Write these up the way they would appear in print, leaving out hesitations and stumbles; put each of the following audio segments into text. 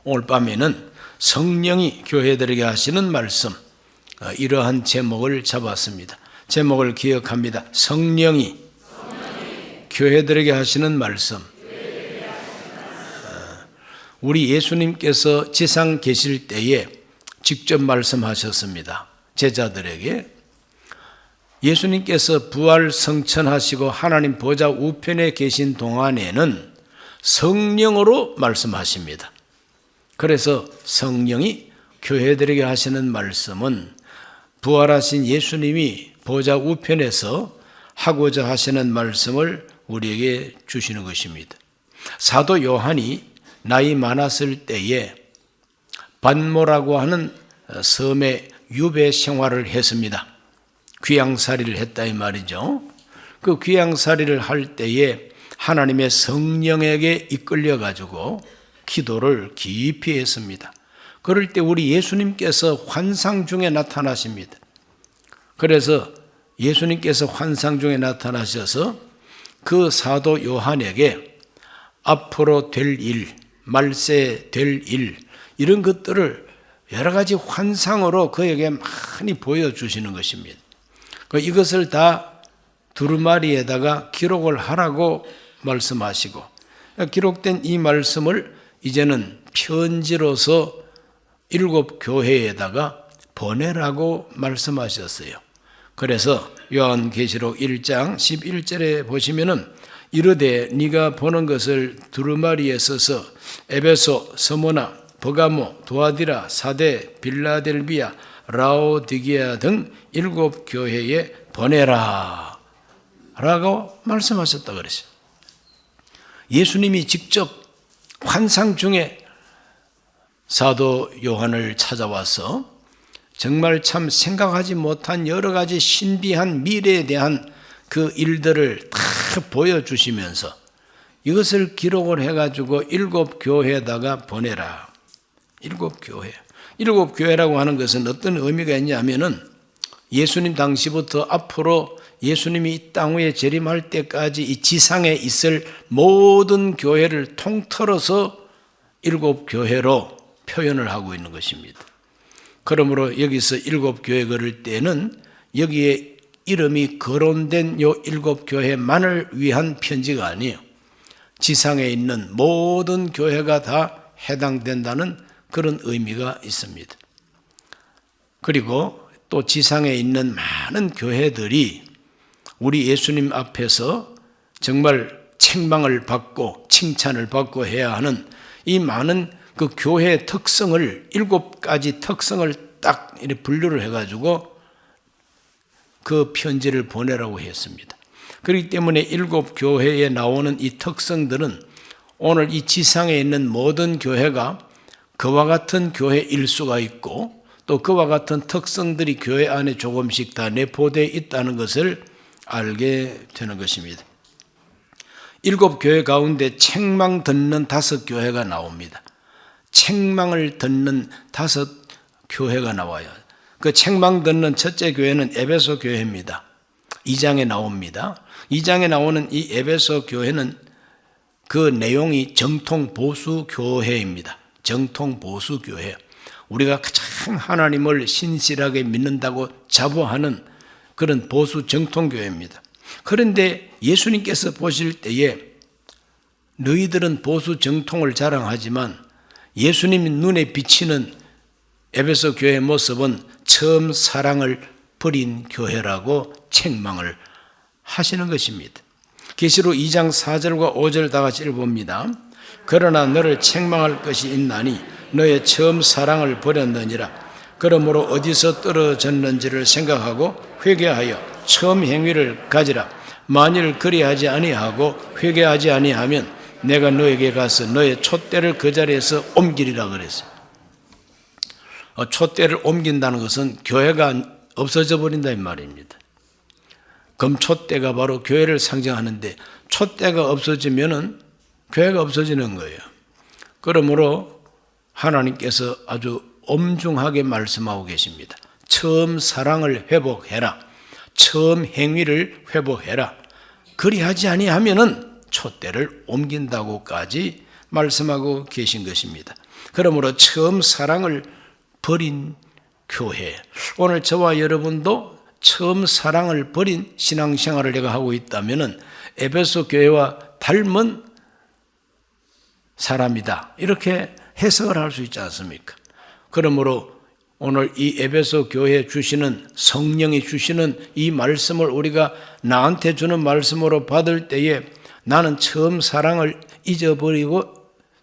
오늘 밤에는 성령이 교회들에게 하시는 말씀, 이러한 제목을 잡았습니다. 제목을 기억합니다. 성령이 교회들에게 하시는 말씀. 우리 예수님께서 지상 계실 때에 직접 말씀하셨습니다. 제자들에게. 예수님께서 부활 성천하시고 하나님 보좌 우편에 계신 동안에는 성령으로 말씀하십니다. 그래서 성령이 교회들에게 하시는 말씀은 부활하신 예수님이 보좌 우편에서 하고자 하시는 말씀을 우리에게 주시는 것입니다. 사도 요한이 나이 많았을 때에 반모라고 하는 섬에 유배 생활을 했습니다. 귀양살이를 했다 이 말이죠. 그 귀양살이를 할 때에 하나님의 성령에게 이끌려 가지고 기도를 깊이 했습니다. 그럴 때 우리 예수님께서 환상 중에 나타나십니다. 그래서 예수님께서 환상 중에 나타나셔서 그 사도 요한에게 앞으로 될 일, 말세 될 일, 이런 것들을 여러 가지 환상으로 그에게 많이 보여주시는 것입니다. 이것을 다 두루마리에다가 기록을 하라고 말씀하시고, 기록된 이 말씀을 이제는 편지로서 7 교회에다가 보내라고 말씀하셨어요. 그래서 요한계시록 1장 11절에 보시면은 이르되 네가 보는 것을 두루마리에 써서 에베소, 스무나, 버가모, 도아디라, 사데, 빌라델비아, 라오디게아 등 7 교회에 보내라 라고 말씀하셨다 그랬어요. 예수님이 직접 환상 중에 사도 요한을 찾아와서 정말 참 생각하지 못한 여러 가지 신비한 미래에 대한 그 일들을 다 보여주시면서 이것을 기록을 해가지고 7 교회에다가 보내라. 7 교회. 7 교회라고 하는 것은 어떤 의미가 있냐면은 예수님 당시부터 앞으로 예수님이 이 땅 위에 재림할 때까지 이 지상에 있을 모든 교회를 통틀어서 7 교회로 표현을 하고 있는 것입니다. 그러므로 여기서 7 교회 그럴 때는 여기에 이름이 거론된 요 7 교회만을 위한 편지가 아니에요. 지상에 있는 모든 교회가 다 해당된다는 그런 의미가 있습니다. 그리고 또 지상에 있는 많은 교회들이 우리 예수님 앞에서 정말 책망을 받고 칭찬을 받고 해야 하는 이 많은 그 교회의 특성을 7가지 특성을 딱 이렇게 분류를 해가지고 그 편지를 보내라고 했습니다. 그렇기 때문에 7 교회에 나오는 이 특성들은 오늘 이 지상에 있는 모든 교회가 그와 같은 교회일 수가 있고 또 그와 같은 특성들이 교회 안에 조금씩 다 내포되어 있다는 것을 알게 되는 것입니다. 7 교회 가운데 책망 듣는 5 교회가 나옵니다. 책망을 듣는 5 교회가 나와요. 그 책망 듣는 첫째 교회는 에베소 교회입니다. 2장에 나옵니다. 2장에 나오는 이 에베소 교회는 그 내용이 정통 보수 교회입니다. 정통 보수 교회. 우리가 가장 하나님을 신실하게 믿는다고 자부하는 그런 보수 정통 교회입니다. 그런데 예수님께서 보실 때에 너희들은 보수 정통을 자랑하지만 예수님 눈에 비치는 에베소 교회의 모습은 처음 사랑을 버린 교회라고 책망을 하시는 것입니다. 계시록 2장 4절과 5절 다 같이 읽어봅니다. 그러나 너를 책망할 것이 있나니 너의 처음 사랑을 버렸느니라. 그러므로 어디서 떨어졌는지를 생각하고 회개하여 처음 행위를 가지라. 만일 그리하지 아니하고 회개하지 아니하면 내가 너에게 가서 너의 촛대를 그 자리에서 옮기리라 그랬어요. 촛대를 옮긴다는 것은 교회가 없어져 버린다 이 말입니다. 금촛대가 바로 교회를 상징하는데 촛대가 없어지면은 교회가 없어지는 거예요. 그러므로 하나님께서 아주 엄중하게 말씀하고 계십니다. 처음 사랑을 회복해라. 처음 행위를 회복해라. 그리하지 아니하면은 촛대를 옮긴다고까지 말씀하고 계신 것입니다. 그러므로 처음 사랑을 버린 교회, 오늘 저와 여러분도 처음 사랑을 버린 신앙생활을 내가 하고 있다면 에베소 교회와 닮은 사람이다, 이렇게 해석을 할 수 있지 않습니까? 그러므로 오늘 이 에베소 교회에 주시는, 성령이 주시는 이 말씀을 우리가 나한테 주는 말씀으로 받을 때에 나는 처음 사랑을 잊어버리고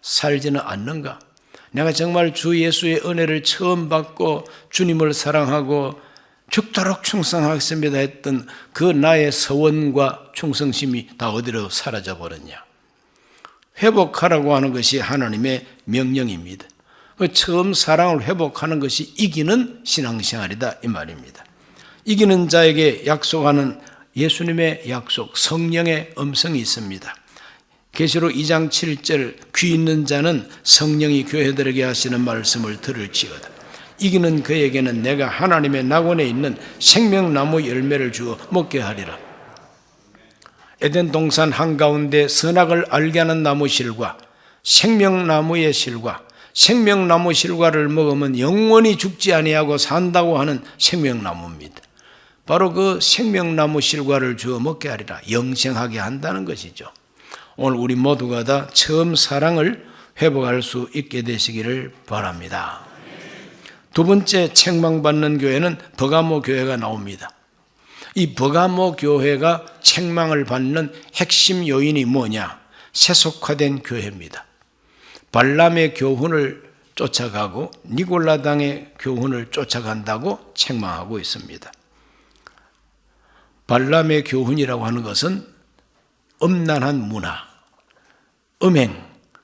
살지는 않는가? 내가 정말 주 예수의 은혜를 처음 받고 주님을 사랑하고 죽도록 충성하겠습니다 했던 그 나의 서원과 충성심이 다 어디로 사라져 버렸냐? 회복하라고 하는 것이 하나님의 명령입니다. 그 처음 사랑을 회복하는 것이 이기는 신앙생활이다, 이 말입니다. 이기는 자에게 약속하는 예수님의 약속, 성령의 음성이 있습니다. 계시록 2장 7절, 귀 있는 자는 성령이 교회들에게 하시는 말씀을 들을지어다. 이기는 그에게는 내가 하나님의 낙원에 있는 생명나무 열매를 주어 먹게 하리라. 에덴 동산 한가운데 선악을 알게 하는 나무 실과 생명나무의 실과, 생명나무 실과를 먹으면 영원히 죽지 아니하고 산다고 하는 생명나무입니다. 바로 그 생명나무 실과를 주어 먹게 하리라. 영생하게 한다는 것이죠. 오늘 우리 모두가 다 처음 사랑을 회복할 수 있게 되시기를 바랍니다. 두 번째 책망받는 교회는 버가모 교회가 나옵니다. 이 버가모 교회가 책망을 받는 핵심 요인이 뭐냐? 세속화된 교회입니다. 발람의 교훈을 쫓아가고 니골라당의 교훈을 쫓아간다고 책망하고 있습니다. 발람의 교훈이라고 하는 것은 음란한 문화, 음행,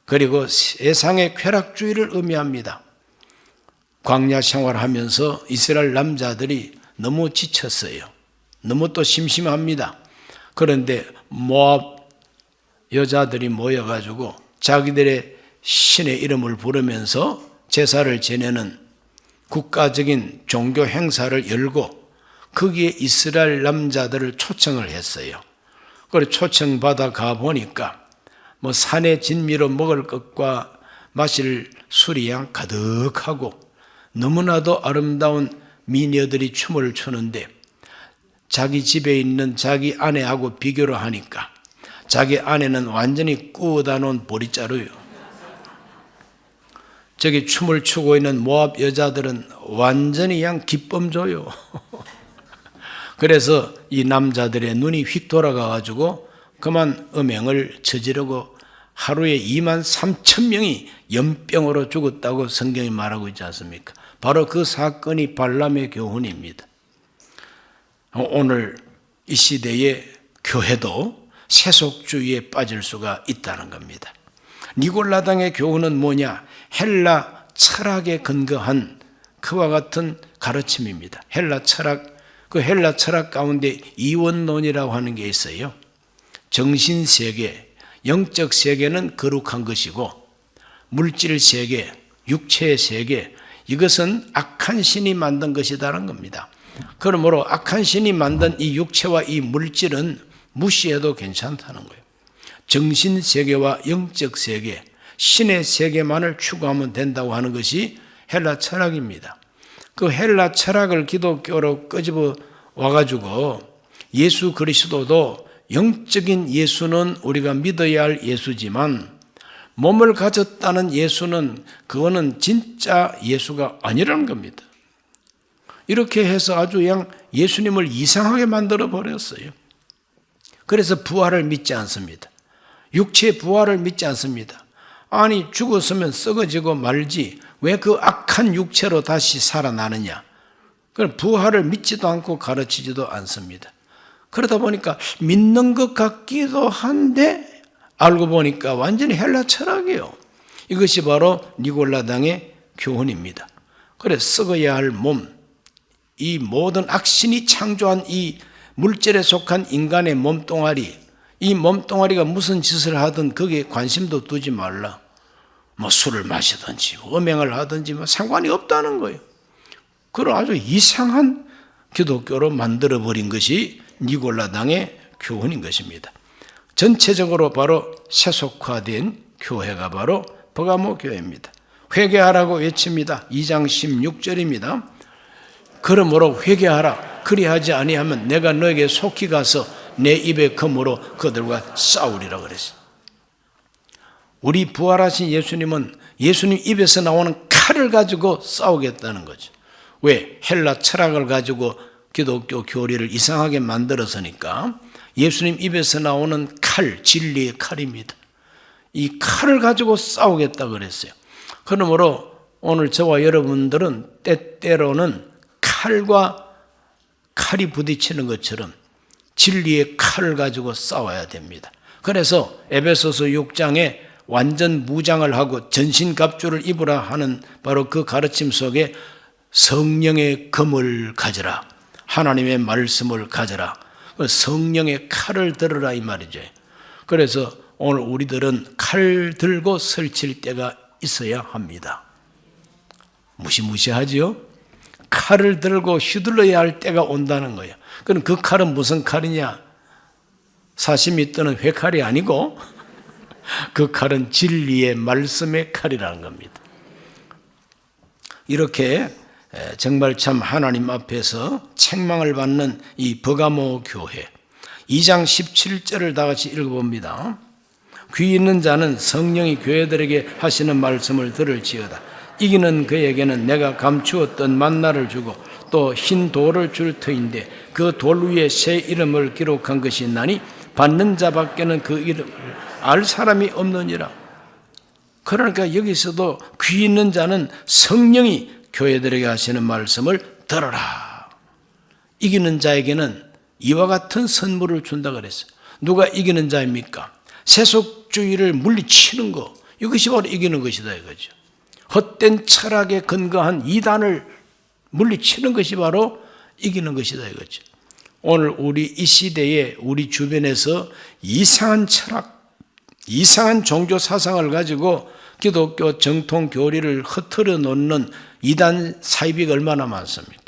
그리고 세상의 쾌락주의를 의미합니다. 광야 생활하면서 이스라엘 남자들이 너무 지쳤어요. 너무 또 심심합니다. 그런데 모압 여자들이 모여가지고 자기들의 신의 이름을 부르면서 제사를 지내는 국가적인 종교 행사를 열고 거기에 이스라엘 남자들을 초청을 했어요. 그래서 초청받아 가보니까 뭐 산의 진미로 먹을 것과 마실 술이 양 가득하고 너무나도 아름다운 미녀들이 춤을 추는데 자기 집에 있는 자기 아내하고 비교를 하니까 자기 아내는 완전히 구워다 놓은 보리자루요. 저기 춤을 추고 있는 모압 여자들은 완전히 양 기쁨조요. 그래서 이 남자들의 눈이 휙 돌아가가지고 그만 음행을 저지르고 하루에 23,000명이 연병으로 죽었다고 성경이 말하고 있지 않습니까? 바로 그 사건이 발람의 교훈입니다. 오늘 이 시대의 교회도 세속주의에 빠질 수가 있다는 겁니다. 니골라당의 교훈은 뭐냐? 헬라 철학에 근거한 그와 같은 가르침입니다. 헬라 철학, 그 헬라 철학 가운데 이원론이라고 하는 게 있어요. 정신세계, 영적 세계는 거룩한 것이고 물질 세계, 육체의 세계, 이것은 악한 신이 만든 것이다라는 겁니다. 그러므로 악한 신이 만든 이 육체와 이 물질은 무시해도 괜찮다는 거예요. 정신세계와 영적 세계, 신의 세계만을 추구하면 된다고 하는 것이 헬라 철학입니다. 그 헬라 철학을 기독교로 끄집어 와가지고 예수 그리스도도 영적인 예수는 우리가 믿어야 할 예수지만 몸을 가졌다는 예수는 그거는 진짜 예수가 아니라는 겁니다. 이렇게 해서 아주 그냥 예수님을 이상하게 만들어 버렸어요. 그래서 부활을 믿지 않습니다. 육체의 부활을 믿지 않습니다. 아니 죽었으면 썩어지고 말지 왜 그 악한 육체로 다시 살아나느냐. 그럼 부활을 믿지도 않고 가르치지도 않습니다. 그러다 보니까 믿는 것 같기도 한데 알고 보니까 완전히 헬라 철학이에요. 이것이 바로 니골라당의 교훈입니다. 그래서 썩어야 할 몸, 이 모든 악신이 창조한 이 물질에 속한 인간의 몸뚱아리, 이 몸뚱아리가 무슨 짓을 하든 거기에 관심도 두지 말라. 뭐 술을 마시든지 음행을 하든지 뭐 상관이 없다는 거예요. 그런 아주 이상한 기독교로 만들어버린 것이 니골라당의 교훈인 것입니다. 전체적으로 바로 세속화된 교회가 바로 버가모 교회입니다. 회개하라고 외칩니다. 2장 16절입니다. 그러므로 회개하라. 그리하지 아니하면 내가 너에게 속히 가서 내 입의 검으로 그들과 싸우리라 그랬어요. 우리 부활하신 예수님은 예수님 입에서 나오는 칼을 가지고 싸우겠다는 거죠. 왜? 헬라 철학을 가지고 기독교 교리를 이상하게 만들어서니까 예수님 입에서 나오는 칼, 진리의 칼입니다. 이 칼을 가지고 싸우겠다 그랬어요. 그러므로 오늘 저와 여러분들은 때때로는 칼과 칼이 부딪히는 것처럼 진리의 칼을 가지고 싸워야 됩니다. 그래서 에베소서 6장에 완전 무장을 하고 전신갑주를 입으라 하는 바로 그 가르침 속에 성령의 검을 가져라, 하나님의 말씀을 가져라, 성령의 칼을 들으라 이 말이죠. 그래서 오늘 우리들은 칼 들고 설칠 때가 있어야 합니다. 무시무시하지요? 칼을 들고 휘둘러야 할 때가 온다는 거예요. 그럼 그 칼은 무슨 칼이냐? 사시미 뜨는 회칼이 아니고 그 칼은 진리의 말씀의 칼이라는 겁니다. 이렇게 정말 참 하나님 앞에서 책망을 받는 이 버가모 교회 2장 17절을 다 같이 읽어봅니다. 귀 있는 자는 성령이 교회들에게 하시는 말씀을 들을지어다. 이기는 그에게는 내가 감추었던 만나를 주고 또 흰 돌을 줄 터인데 그 돌 위에 새 이름을 기록한 것이 있나니 받는 자밖에는 그 이름을 알 사람이 없느니라. 그러니까 여기서도 귀 있는 자는 성령이 교회들에게 하시는 말씀을 들어라. 이기는 자에게는 이와 같은 선물을 준다 그랬어요. 누가 이기는 자입니까? 세속주의를 물리치는 거, 이것이 바로 이기는 것이다 이거죠. 헛된 철학에 근거한 이단을 물리치는 것이 바로 이기는 것이다 이거죠. 오늘 우리 이 시대에 우리 주변에서 이상한 철학, 이상한 종교 사상을 가지고 기독교 정통 교리를 흐트러 놓는 이단 사이비가 얼마나 많습니까?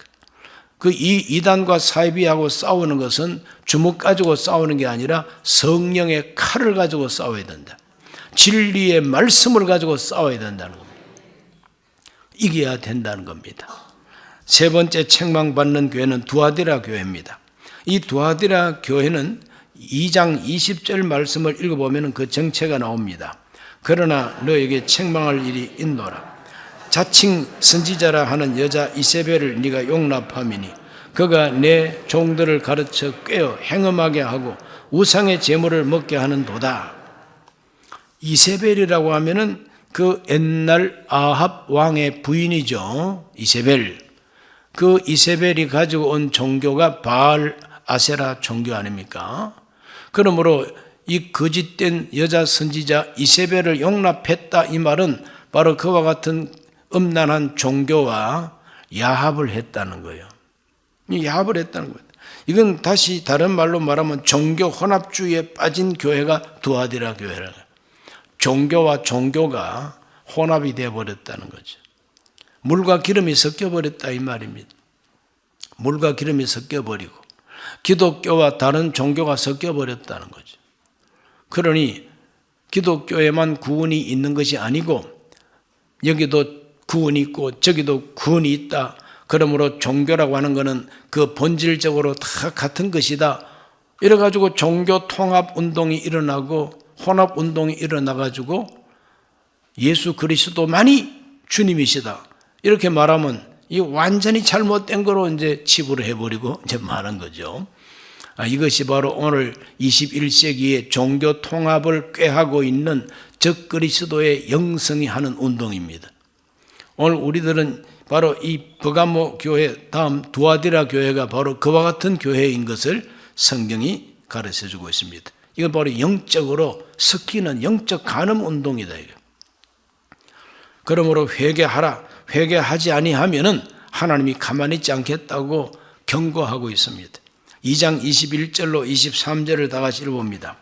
그 이 이단과 사이비하고 싸우는 것은 주먹 가지고 싸우는 게 아니라 성령의 칼을 가지고 싸워야 된다. 진리의 말씀을 가지고 싸워야 된다는 겁니다. 이겨야 된다는 겁니다. 세 번째 책망받는 교회는 두아디라 교회입니다. 이 두아디라 교회는 2장 20절 말씀을 읽어보면 그 정체가 나옵니다. 그러나 너에게 책망할 일이 있노라. 자칭 선지자라 하는 여자 이세벨을 네가 용납함이니 그가 내 종들을 가르쳐 꿰어 행음하게 하고 우상의 제물을 먹게 하는도다. 이세벨이라고 하면은 그 옛날 아합 왕의 부인이죠. 이세벨. 그 이세벨이 가지고 온 종교가 바알 아세라 종교 아닙니까? 그러므로 이 거짓된 여자 선지자 이세벨을 용납했다 이 말은 바로 그와 같은 음란한 종교와 야합을 했다는 거예요. 야합을 했다는 거예요. 이건 다시 다른 말로 말하면 종교 혼합주의에 빠진 교회가 두아디라 교회라. 종교와 종교가 혼합이 되어버렸다는 거죠. 물과 기름이 섞여버렸다 이 말입니다. 물과 기름이 섞여버리고 기독교와 다른 종교가 섞여버렸다는 거죠. 그러니 기독교에만 구원이 있는 것이 아니고 여기도 구원이 있고 저기도 구원이 있다. 그러므로 종교라고 하는 것은 그 본질적으로 다 같은 것이다. 이래가지고 종교 통합 운동이 일어나고 혼합 운동이 일어나가지고 예수 그리스도만이 주님이시다. 이렇게 말하면 이 완전히 잘못된 거로 이제 치부를 해버리고 이제 말한 거죠. 이것이 바로 오늘 21세기의 종교 통합을 꾀하고 있는 적그리스도의 영성이 하는 운동입니다. 오늘 우리들은 바로 이 버가모 교회 다음 두아디라 교회가 바로 그와 같은 교회인 것을 성경이 가르쳐주고 있습니다. 이건 바로 영적으로 섞이는 영적 간음 운동이다. 이거. 그러므로 회개하라. 회개하지 아니하면은 하나님이 가만히 있지 않겠다고 경고하고 있습니다. 2장 21절로 23절을 다 같이 읽어봅니다.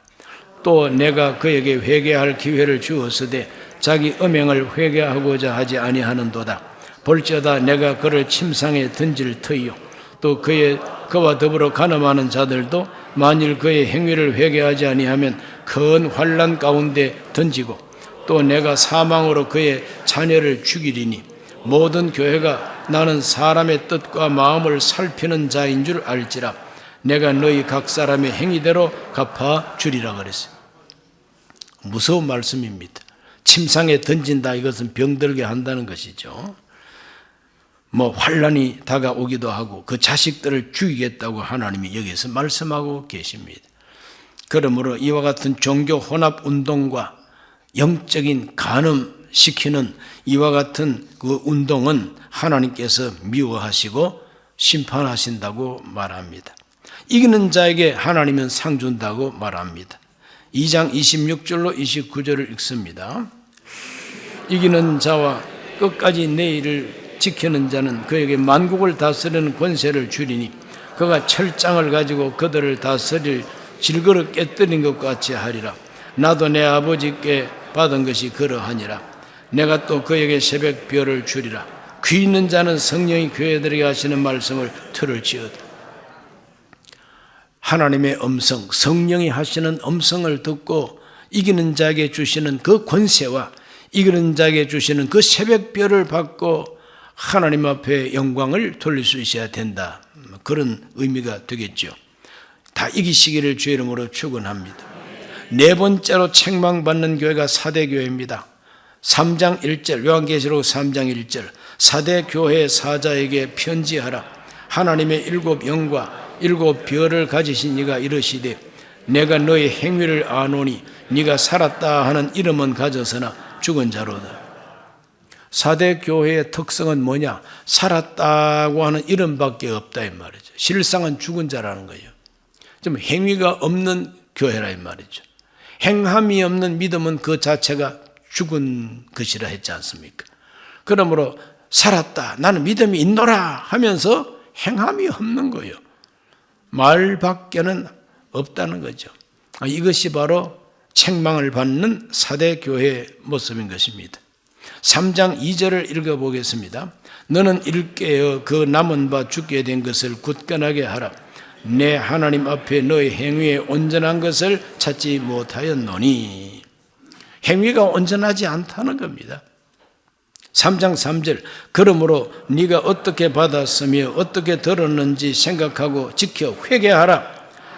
또 내가 그에게 회개할 기회를 주었으되 자기 음행을 회개하고자 하지 아니하는도다. 볼지어다 내가 그를 침상에 던질 터이요 또 그와 더불어 간음하는 자들도 만일 그의 행위를 회개하지 아니하면 큰 환난 가운데 던지고 또 내가 사망으로 그의 자녀를 죽이리니 모든 교회가 나는 사람의 뜻과 마음을 살피는 자인 줄 알지라. 내가 너희 각 사람의 행위대로 갚아 주리라 그랬어요. 무서운 말씀입니다. 침상에 던진다, 이것은 병들게 한다는 것이죠. 환란이 다가오기도 하고 그 자식들을 죽이겠다고 하나님이 여기서 말씀하고 계십니다. 그러므로 이와 같은 종교 혼합 운동과 영적인 간음시키는 이와 같은 그 운동은 하나님께서 미워하시고 심판하신다고 말합니다. 이기는 자에게 하나님은 상 준다고 말합니다. 2장 26절로 29절을 읽습니다. 이기는 자와 끝까지 내 일을 지키는 자는 그에게 만국을 다스리는 권세를 주리니 그가 철장을 가지고 그들을 다스릴 질그릇 깨뜨린 것 같이 하리라. 나도 내 아버지께 받은 것이 그러하니라. 내가 또 그에게 새벽별을 주리라. 귀 있는 자는 성령이 교회들에게 하시는 말씀을 들을지어다. 하나님의 음성, 성령이 하시는 음성을 듣고 이기는 자에게 주시는 그 권세와 이기는 자에게 주시는 그 새벽별을 받고 하나님 앞에 영광을 돌릴 수 있어야 된다. 그런 의미가 되겠죠. 다 이기시기를 주의 이름으로 축원합니다. 네 번째로 책망받는 교회가 사대교회입니다. 3장 1절, 요한계시록 3장 1절, 사대교회 사자에게 편지하라. 하나님의 7 영과 7 별을 가지신 이가 이르시되 내가 너의 행위를 아노니 네가 살았다 하는 이름은 가졌으나 죽은 자로다. 사대교회의 특성은 뭐냐? 살았다고 하는 이름밖에 없다 이 말이죠. 실상은 죽은 자라는 거예요. 좀 행위가 없는 교회라 이 말이죠. 행함이 없는 믿음은 그 자체가 죽은 것이라 했지 않습니까? 그러므로 살았다, 나는 믿음이 있노라 하면서 행함이 없는 거예요. 말밖에는 없다는 거죠. 이것이 바로 책망을 받는 사대교회의 모습인 것입니다. 3장 2절을 읽어보겠습니다. 너는 일깨어 그 남은 바 죽게 된 것을 굳건하게 하라. 내 하나님 앞에 너의 행위에 온전한 것을 찾지 못하였노니. 행위가 온전하지 않다는 겁니다. 3장 3절 그러므로 네가 어떻게 받았으며 어떻게 들었는지 생각하고 지켜 회개하라.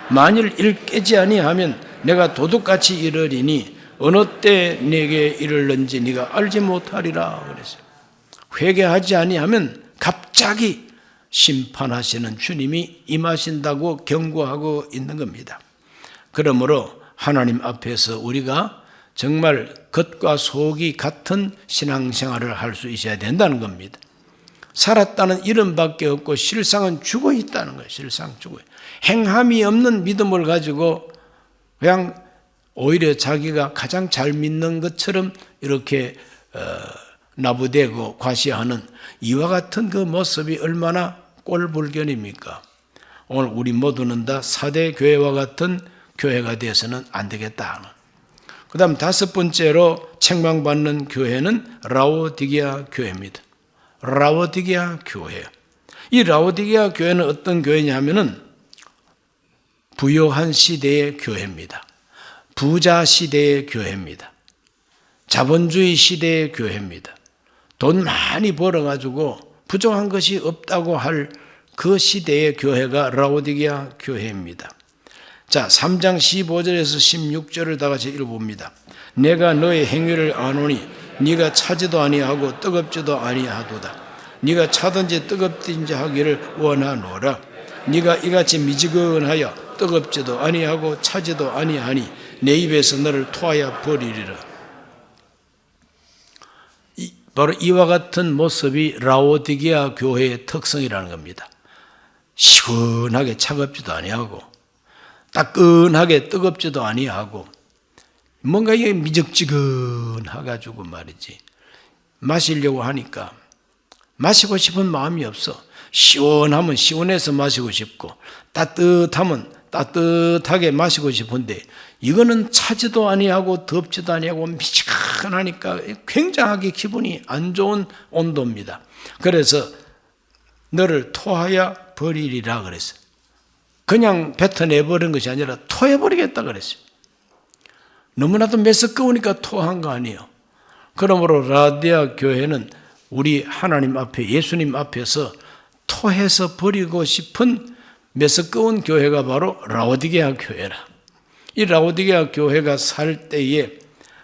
만일 일깨지 아니하면 내가 도둑같이 이르리니 어느 때 네게 이르는지 네가 알지 못하리라 그랬어요. 회개하지 아니하면 갑자기 심판하시는 주님이 임하신다고 경고하고 있는 겁니다. 그러므로 하나님 앞에서 우리가 정말 겉과 속이 같은 신앙생활을 할 수 있어야 된다는 겁니다. 살았다는 이름밖에 없고 실상은 죽어 있다는 거예요. 실상 죽어요. 행함이 없는 믿음을 가지고 그냥 오히려 자기가 가장 잘 믿는 것처럼 이렇게 나부대고 과시하는 이와 같은 그 모습이 얼마나 꼴불견입니까? 오늘 우리 모두는 다 사대교회와 같은 교회가 되어서는 안 되겠다. 그 다음 5번째로 책망받는 교회는 라오디게아 교회입니다. 라오디게아 교회. 이 라오디게아 교회는 어떤 교회냐면은 부요한 시대의 교회입니다. 부자 시대의 교회입니다. 자본주의 시대의 교회입니다. 돈 많이 벌어가지고 부족한 것이 없다고 할 그 시대의 교회가 라오디게아 교회입니다. 자, 3장 15절에서 16절을 다 같이 읽어봅니다. 내가 너의 행위를 아노니 네가 차지도 아니하고 뜨겁지도 아니하도다. 네가 차든지 뜨겁든지 하기를 원하노라. 네가 이같이 미지근하여 뜨겁지도 아니하고 차지도 아니하니 내 입에서 너를 토하여 버리리라. 바로 이와 같은 모습이 라오디게아 교회의 특성이라는 겁니다. 시원하게 차갑지도 아니하고 따끈하게 뜨겁지도 아니하고 뭔가 이게 미적지근해가지고 말이지 마시려고 하니까 마시고 싶은 마음이 없어. 시원하면 시원해서 마시고 싶고 따뜻하면 따뜻하게 마시고 싶은데 이거는 차지도 아니하고 덥지도 아니하고 미지근하니까 굉장하게 기분이 안 좋은 온도입니다. 그래서 너를 토하여 버리리라 그랬어요. 그냥 뱉어내버린 것이 아니라 토해버리겠다 그랬어요. 너무나도 메스꺼우니까 토한 거 아니에요. 그러므로 라오디게아 교회는 우리 하나님 앞에, 예수님 앞에서 토해서 버리고 싶은 메스꺼운 교회가 바로 라오디게아 교회라. 이 라오디게아 교회가 살 때에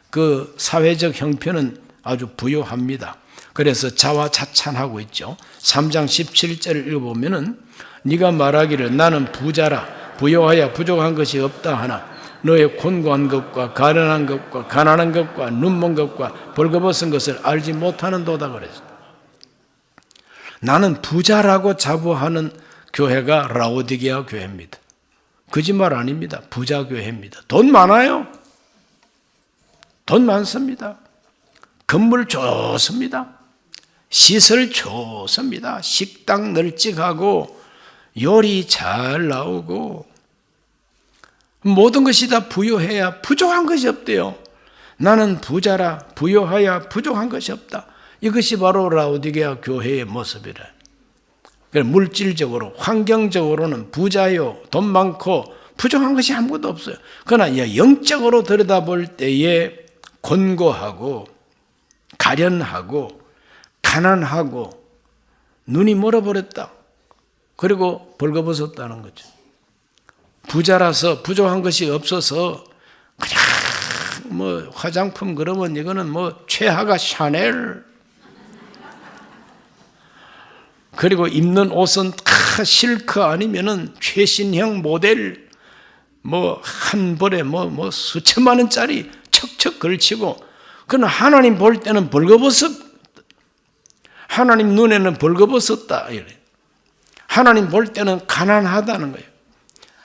그 사회적 형편은 아주 부유합니다. 그래서 자화자찬하고 있죠. 3장 17절을 읽어보면은 네가 말하기를 나는 부자라 부요하여 부족한 것이 없다 하나 너의 곤고한 것과 가련한 것과 가난한 것과 눈먼 것과 벌거벗은 것을 알지 못하는도다 그랬어요. 나는 부자라고 자부하는 교회가 라오디게아 교회입니다. 거짓말 아닙니다. 부자 교회입니다. 돈 많아요. 돈 많습니다. 건물 좋습니다. 시설 좋습니다. 식당 널찍하고 요리 잘 나오고 모든 것이 다 부유해야 부족한 것이 없대요. 나는 부자라 부유하여 부족한 것이 없다. 이것이 바로 라오디게아 교회의 모습이라. 물질적으로 환경적으로는 부자요 돈 많고 부족한 것이 아무것도 없어요. 그러나 영적으로 들여다볼 때에 곤고하고 가련하고 가난하고 눈이 멀어버렸다. 그리고 벌거벗었다는 거죠. 부자라서 부족한 것이 없어서 그냥 화장품 그러면 이거는 최하가 샤넬, 그리고 입는 옷은 다 실크 아니면은 최신형 모델 한 벌에 수천만 원짜리 척척 걸치고, 그러나 하나님 볼 때는 하나님 눈에는 벌거벗었다 이래. 하나님 볼 때는 가난하다는 거예요.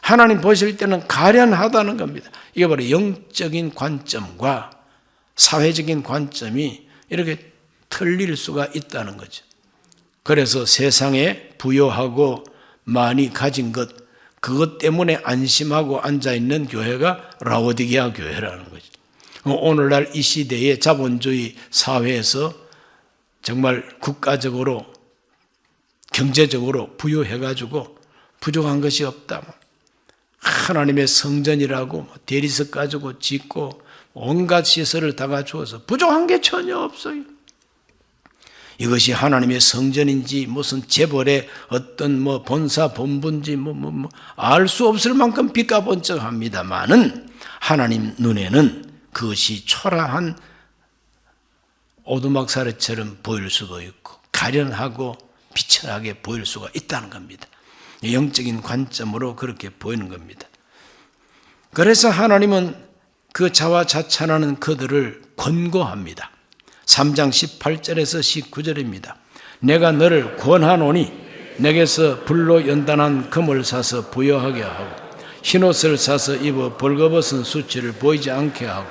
하나님 보실 때는 가련하다는 겁니다. 이게 바로 영적인 관점과 사회적인 관점이 이렇게 틀릴 수가 있다는 거죠. 그래서 세상에 부유하고 많이 가진 그것 때문에 안심하고 앉아있는 교회가 라오디게아 교회라는 거죠. 오늘날 이 시대의 자본주의 사회에서 정말 국가적으로 경제적으로 부유해가지고 부족한 것이 없다. 하나님의 성전이라고 대리석 가지고 짓고 온갖 시설을 다 갖추어서 부족한 게 전혀 없어요. 이것이 하나님의 성전인지 무슨 재벌의 어떤 본사 본부인지 알 수 없을 만큼 빚가번쩍합니다마는 하나님 눈에는 그것이 초라한 오두막살이처럼 보일 수도 있고 가련하고 비천하게 보일 수가 있다는 겁니다. 영적인 관점으로 그렇게 보이는 겁니다. 그래서 하나님은 그 자화자찬하는 그들을 권고합니다. 3장 18절에서 19절입니다. 내가 너를 권하노니 내게서 불로 연단한 금을 사서 부여하게 하고 흰옷을 사서 입어 벌거벗은 수치를 보이지 않게 하고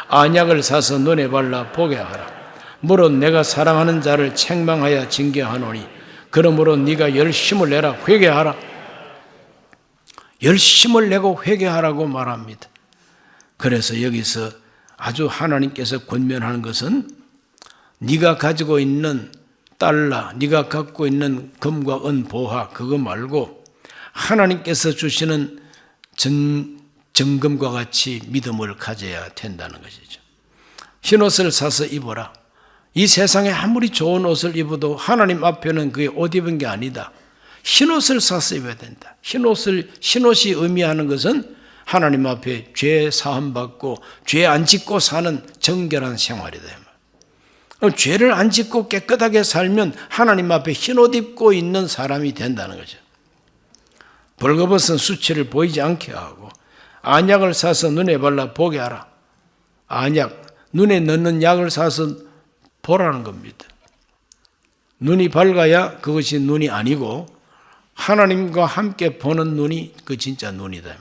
안약을 사서 눈에 발라 보게 하라. 물론 내가 사랑하는 자를 책망하여 징계하노니 그러므로 네가 열심을 내라 회개하라. 열심을 내고 회개하라고 말합니다. 그래서 여기서 아주 하나님께서 권면하는 것은 네가 가지고 있는 달러, 네가 갖고 있는 금과 은, 보화 그거 말고 하나님께서 주시는 정금과 같이 믿음을 가져야 된다는 것이죠. 흰옷을 사서 입어라. 이 세상에 아무리 좋은 옷을 입어도 하나님 앞에는 그게 옷 입은 게 아니다. 흰옷을 사서 입어야 된다. 흰옷이 의미하는 것은 하나님 앞에 죄 사함 받고 죄 안 짓고 사는 정결한 생활이다. 죄를 안 짓고 깨끗하게 살면 하나님 앞에 흰옷 입고 있는 사람이 된다는 거죠. 벌거벗은 수치를 보이지 않게 하고 안약을 사서 눈에 발라 보게 하라. 안약, 눈에 넣는 약을 사서 보라는 겁니다. 눈이 밝아야 그것이 눈이 아니고 하나님과 함께 보는 눈이 그 진짜 눈이다.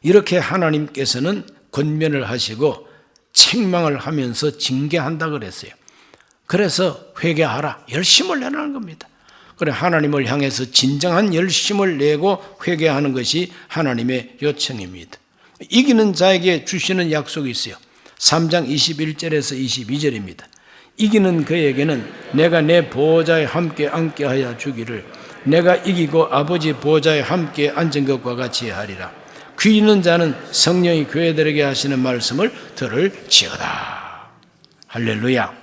이렇게 하나님께서는 권면을 하시고 책망을 하면서 징계한다 그랬어요. 그래서 회개하라. 열심을 내라는 겁니다. 그래 하나님을 향해서 진정한 열심을 내고 회개하는 것이 하나님의 요청입니다. 이기는 자에게 주시는 약속이 있어요. 3장 21절에서 22절입니다. 이기는 그에게는 내가 내 보호자에 함께 앉게 하여 주기를 내가 이기고 아버지 보호자에 함께 앉은 것과 같이 하리라. 귀 있는 자는 성령이 교회들에게 하시는 말씀을 들을지어다. 할렐루야.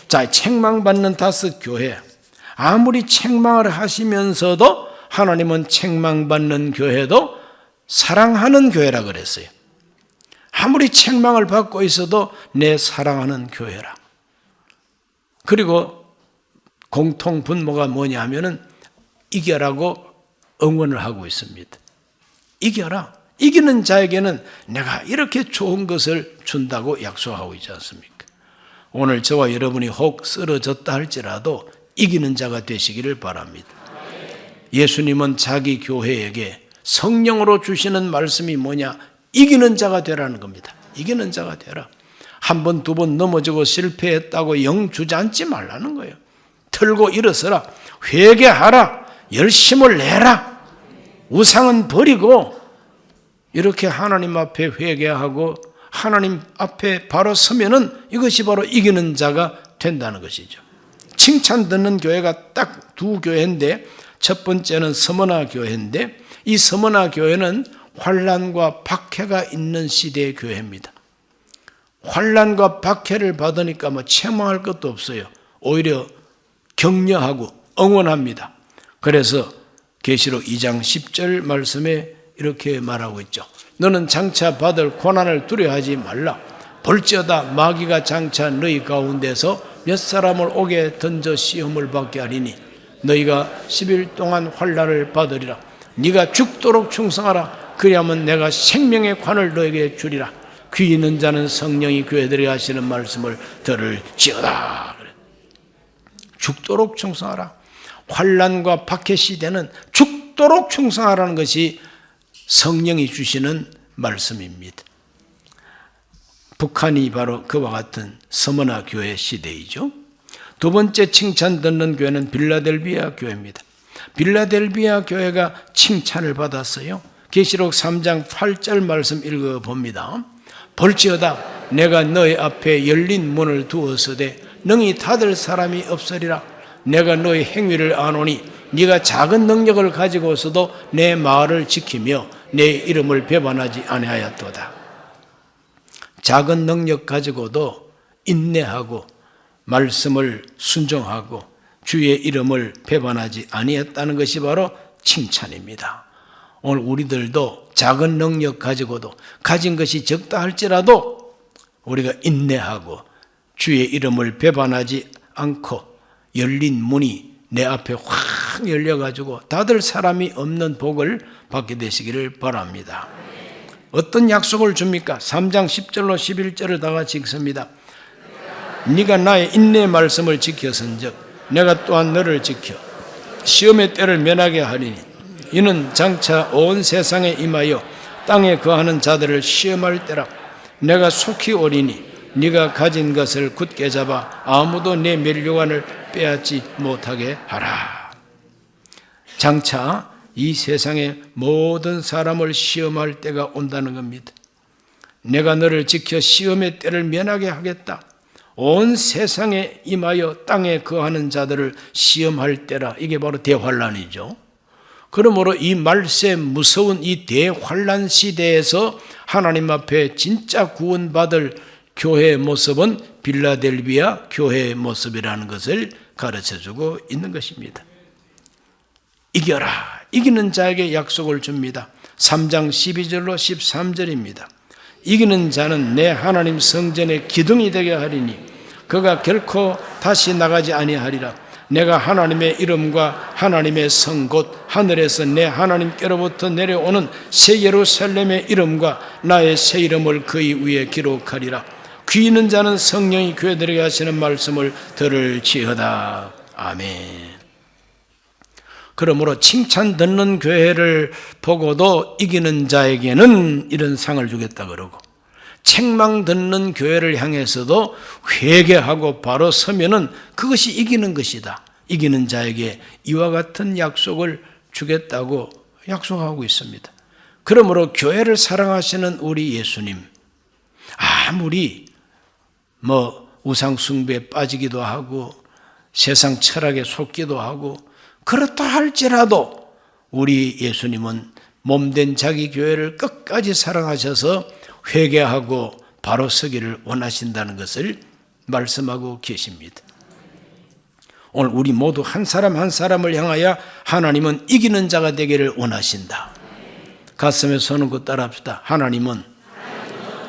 자, 책망받는 다섯 교회. 아무리 책망을 하시면서도 하나님은 책망받는 교회도 사랑하는 교회라 그랬어요. 아무리 책망을 받고 있어도 내 사랑하는 교회라. 그리고 공통 분모가 뭐냐 하면은 이겨라고 응원을 하고 있습니다. 이겨라. 이기는 자에게는 내가 이렇게 좋은 것을 준다고 약속하고 있지 않습니까? 오늘 저와 여러분이 혹 쓰러졌다 할지라도 이기는 자가 되시기를 바랍니다. 예수님은 자기 교회에게 성령으로 주시는 말씀이 뭐냐? 이기는 자가 되라는 겁니다. 이기는 자가 되라. 한 번, 두 번 넘어지고 실패했다고 영 주저앉지 말라는 거예요. 틀고 일어서라. 회개하라. 열심을 내라. 우상은 버리고 이렇게 하나님 앞에 회개하고 하나님 앞에 바로 서면은 이것이 바로 이기는 자가 된다는 것이죠. 칭찬 듣는 교회가 딱 두 교회인데 첫 번째는 서머나 교회인데 이 서머나 교회는 환난과 박해가 있는 시대의 교회입니다. 환난과 박해를 받으니까 뭐 책망할 것도 없어요. 오히려 격려하고 응원합니다. 그래서 계시록 2장 10절 말씀에 이렇게 말하고 있죠. 너는 장차 받을 고난을 두려워하지 말라. 볼지어다 마귀가 장차 너희 가운데서 몇 사람을 옥에 던져 시험을 받게 하리니 너희가 10일 동안 환난을 받으리라. 네가 죽도록 충성하라. 그리하면 내가 생명의 관을 너에게 주리라. 귀 있는 자는 성령이 교회들에게 하시는 말씀을 들을지어다. 죽도록 충성하라. 환난과 박해 시대는 죽도록 충성하라는 것이 성령이 주시는 말씀입니다. 북한이 바로 그와 같은 서머나 교회 시대이죠. 두 번째 칭찬 듣는 교회는 빌라델비아 교회입니다. 빌라델비아 교회가 칭찬을 받았어요. 계시록 3장 8절 말씀 읽어봅니다. 볼지어다 내가 너희 앞에 열린 문을 두었으되 능히 닫을 사람이 없으리라. 내가 너희 행위를 아노니 네가 작은 능력을 가지고서도 내 말을 지키며 내 이름을 배반하지 아니하였도다. 작은 능력 가지고도 인내하고 말씀을 순종하고 주의 이름을 배반하지 아니했다는 것이 바로 칭찬입니다. 오늘 우리들도 작은 능력 가지고도 가진 것이 적다 할지라도 우리가 인내하고 주의 이름을 배반하지 않고 열린 문이 내 앞에 확 열려가지고 닫을 사람이 없는 복을 받게 되시기를 바랍니다. 어떤 약속을 줍니까? 3장 10절로 11절을 다 같이 읽습니다. 네가 나의 인내의 말씀을 지켰은즉 내가 또한 너를 지켜 시험의 때를 면하게 하리니 이는 장차 온 세상에 임하여 땅에 거하는 자들을 시험할 때라. 내가 속히 오리니 네가 가진 것을 굳게 잡아 아무도 내 멸류관을 빼앗지 못하게 하라. 장차 이 세상의 모든 사람을 시험할 때가 온다는 겁니다. 내가 너를 지켜 시험의 때를 면하게 하겠다. 온 세상에 임하여 땅에 거하는 자들을 시험할 때라. 이게 바로 대환란이죠. 그러므로 이 말세 무서운 이 대환란 시대에서 하나님 앞에 진짜 구원받을 교회의 모습은 빌라델비아 교회의 모습이라는 것을 가르쳐주고 있는 것입니다. 이겨라. 이기는 자에게 약속을 줍니다. 3장 12절로 13절입니다. 이기는 자는 내 하나님 성전의 기둥이 되게 하리니 그가 결코 다시 나가지 아니하리라. 내가 하나님의 이름과 하나님의 성 곧 하늘에서 내 하나님께로부터 내려오는 새 예루살렘의 이름과 나의 새 이름을 그의 위에 기록하리라. 귀 있는 자는 성령이 교회들에게 하시는 말씀을 들을지어다. 아멘. 그러므로 칭찬 듣는 교회를 보고도 이기는 자에게는 이런 상을 주겠다 그러고 책망 듣는 교회를 향해서도 회개하고 바로 서면은 그것이 이기는 것이다. 이기는 자에게 이와 같은 약속을 주겠다고 약속하고 있습니다. 그러므로 교회를 사랑하시는 우리 예수님, 아무리 우상 숭배에 빠지기도 하고 세상 철학에 속기도 하고 그렇다 할지라도 우리 예수님은 몸된 자기 교회를 끝까지 사랑하셔서 회개하고 바로 서기를 원하신다는 것을 말씀하고 계십니다. 오늘 우리 모두 한 사람 한 사람을 향하여 하나님은 이기는 자가 되기를 원하신다. 가슴에 손을 얹고 따라합시다. 하나님은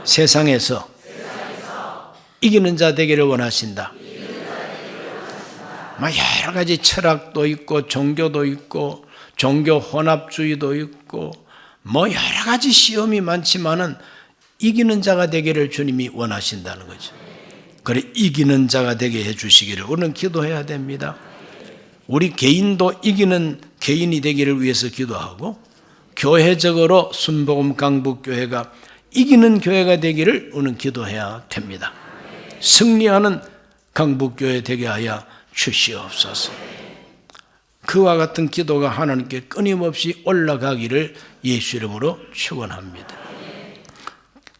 세상에서 이기는 자 되기를 원하신다. 여러 가지 철학도 있고 종교도 있고 종교 혼합주의도 있고 여러 가지 시험이 많지만은 이기는 자가 되기를 주님이 원하신다는 거죠. 그래 이기는 자가 되게 해주시기를 우리는 기도해야 됩니다. 우리 개인도 이기는 개인이 되기를 위해서 기도하고 교회적으로 순복음 강북교회가 이기는 교회가 되기를 우리는 기도해야 됩니다. 승리하는 강북교회 되게 하여 주시옵소서. 그와 같은 기도가 하나님께 끊임없이 올라가기를 예수 이름으로 축원합니다.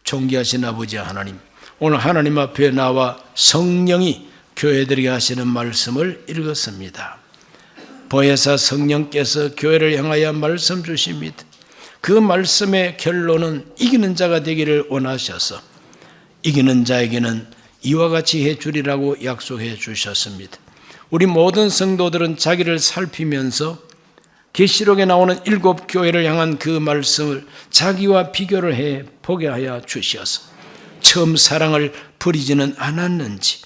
존귀하신 아버지 하나님, 오늘 하나님 앞에 나와 성령이 교회들에게 하시는 말씀을 읽었습니다. 보혜사 성령께서 교회를 향하여 말씀 주십니다. 그 말씀의 결론은 이기는 자가 되기를 원하셔서 이기는 자에게는 이와 같이 해주리라고 약속해 주셨습니다. 우리 모든 성도들은 자기를 살피면서 계시록에 나오는 7 교회를 향한 그 말씀을 자기와 비교를 해 보게 하여 주셔서 처음 사랑을 버리지는 않았는지,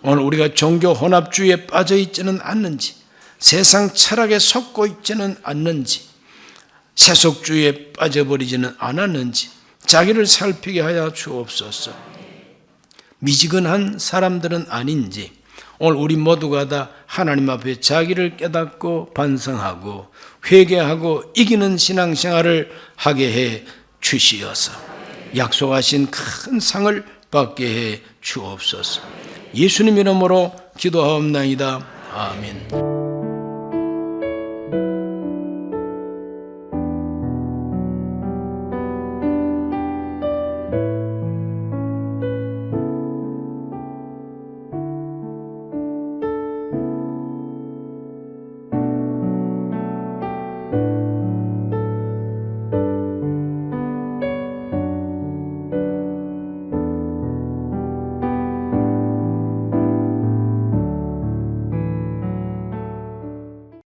오늘 우리가 종교 혼합주의에 빠져 있지는 않는지, 세상 철학에 속고 있지는 않는지, 세속주의에 빠져버리지는 않았는지 자기를 살피게 하여 주옵소서. 미지근한 사람들은 아닌지 오늘 우리 모두가 다 하나님 앞에 자기를 깨닫고 반성하고 회개하고 이기는 신앙생활을 하게 해 주시어서 약속하신 큰 상을 받게 해 주옵소서. 예수님 이름으로 기도하옵나이다. 아멘.